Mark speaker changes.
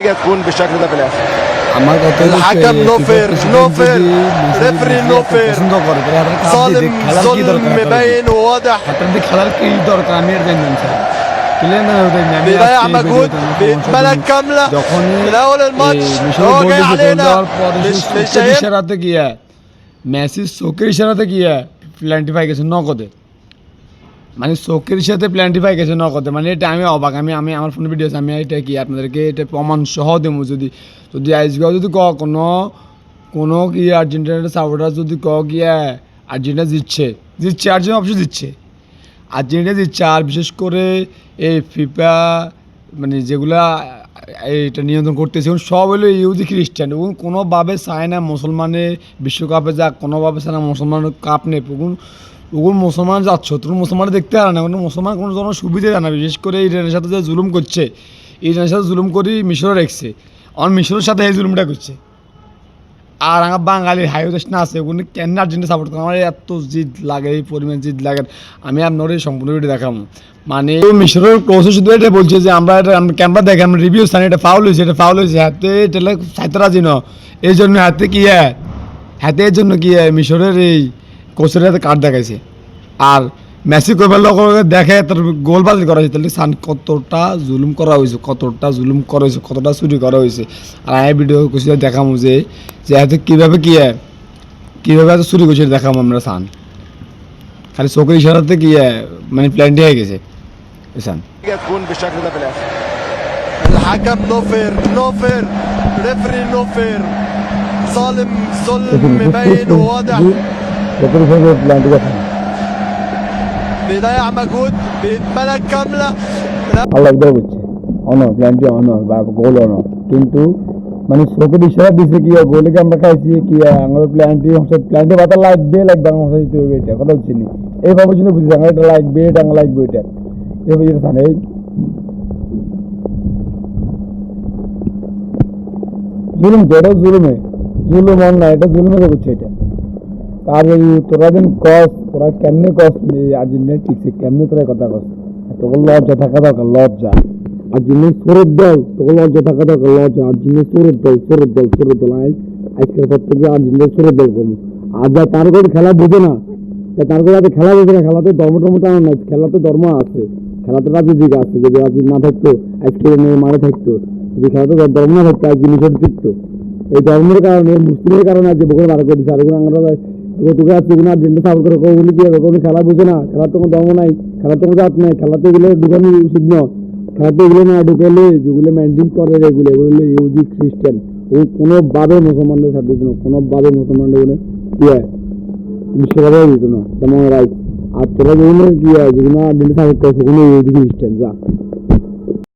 Speaker 1: تكون بالشكل ده في الاخر.
Speaker 2: আমার কথা হলো
Speaker 1: الحكم نو فير نو فير ريفري نو فير
Speaker 2: পছন্দ করে তাহলে আপনার কাপ
Speaker 1: ظالم
Speaker 2: দিয়ে খেলার কি
Speaker 1: ظلم
Speaker 2: দরকার
Speaker 1: مبين وواضح.
Speaker 2: আপনাদের খেলার কি দরকার আমি এর জানি না ক্লিয়ার না হতে আমি
Speaker 1: بيضيع مجهود بإكمالة كاملة من أول الماتش هو جاي علينا مش شايف.
Speaker 2: ইশারাতে গিয়া মেসি চোখের ইশারাতে গিয়া প্ল্যান্টি পাই গেছে নগদে মানে চোখের সাথে প্ল্যান্টি পাই গেছে নগদে মানে এটা আমি অবাক আমি আমি আমার ফোনে ভিডিও আছে আমি এটা কি আপনাদেরকে এটা প্রমাণ সহ দেবো যদি যদি আইসগাও যদি কোনো কি আর্জেন্টিনার সাপোর্টার যদি গিয়া আর্জেন্টিনা জিতছে আর্জেন্টিনা অবশ্যই জিতছে আর্জেন্টিনা জিতছে আর বিশেষ করে এই ফিফা মানে যেগুলা এটা নিয়ন্ত্রণ করতেছে এবং সব হলো ইহুদি খ্রিস্টান এবং কোনোভাবে চায় না মুসলমানের বিশ্বকাপে যাক কোনোভাবে চায় না মুসলমানের কাপ নেই ওগুলো মুসলমান যাচ্ছ তোর মুসলমানের দেখতে পারে না কোনো মুসলমান কোনো ধরনের সুবিধা জানা বিশেষ করে ইরানের সাথে যে জুলুম করছে ইরানের সাথে জুলুম করে মিশরে রেখছে আমার মিশরের সাথে এই জুলুমটা করছে আর আমার বাঙালির হাইও দেশ না আছে ওগুলো কেন আর্জেন্টিনা সাপোর্ট করে আমার এত জিদ লাগে এই পরিমাণ জিদ লাগে আমি আপনার এই সম্পূর্ণ ভিডিও দেখাবো মানে মিশরের কোচও শুধু এটা বলছে যে আমরা এটা ক্যামেরা দেখে আমরা রিভিউ স্থানে এটা ফাউল হয়েছে হাতে এটা সাইতে রাজি ন এই জন্য হাতে কি হাতে এর জন্য কি মিশরের এই কোচের হাতে কার্ড দেখাইছে আর মেসি কইবার লোক দেখে তার গোল বাতিল করা হয়েছে তাহলে সান কতটা জুলুম করা হয়েছে কতটা চুরি করা হয়েছে আর এই ভিডিও কিছু দেখাবো যে হাতে কীভাবে এত চুরি করছে দেখাবো আমরা সান খালি চোখের ইশারাতে মানে প্ল্যানটি হয়ে গেছে সান
Speaker 1: تكون بالشكل ده في الاخر. الحكم نو فير نو فير ريفري نو فير ظالم ظلم مبين وواضح. بيضيع مجهود بإكمالة كاملة.
Speaker 2: আল্লাহ বলছে প্ল্যানটি বা গোল কিন্তু মানে চোখের ইশারা দিচ্ছে গোলে কি আমরা খাইছি আমার প্ল্যানটি বাতা লাগবে আমার দিতে হবে এটা কথা হচ্ছে নি এইভাবে যদি বুঝছি আমার এটা লাগবে এটা আমার লাগবে এটা এভাবে যেটা জানে জুলুম তো এটা জুলুম না এটা জুলুমে করছে এটা আর এই তোরা দিন তোরা কেমনে আর্জেন্টিনা ঠিকছে কেমনে তোরা কথা তোর লজ্জা থাকা দরকার লজ্জা আর্জেন্টিনা সৌরভ দল তোর লজ্জা থাকা দরকার লজ্জা আর্জেন্টিনা সৌরভ দল আজকের পর থেকে আর্জেন্টিনা সৌরভ দল করবো আর যা তার করে খেলা বোঝে না তার করে খেলা বোঝে না খেলাতে ধর্ম টানো না খেলাতে ধর্ম আছে খেলাতে রাজনীতি আছে যদি রাজনীতি না থাকতো আজকে মারে থাকতো যদি খেলাতে ধর্ম না থাকতো আজ জিনিসটা শিখতো এই ধর্মের কারণে মুসলিমের কারণে আজ বহু মারা করে দিচ্ছে আর আমরা তোকে আছে কোনো আর্জেন্টিনা সাপোর্ট করে উনি কি কোনো খেলা বোঝে না খেলার তো কোনো ধর্ম নাই খেলার তো কোনো জাত নাই খেলাতে এগুলো ঢুকানো উচিত না খেলাতে এগুলো না ঢুকালে যেগুলো মেনটেন করে এগুলো ইহুদি খ্রিস্টান ও কোনোভাবে মুসলমানদের সাথে দিত না কোনোভাবে মুসলমানদের বিশ্বকাপে দিত না তেমন রাইট আর তোরা যেগুলো যেগুলো আর্জেন্টিনা সাপোর্ট করে সেগুলো ইহুদি খ্রিস্টান যা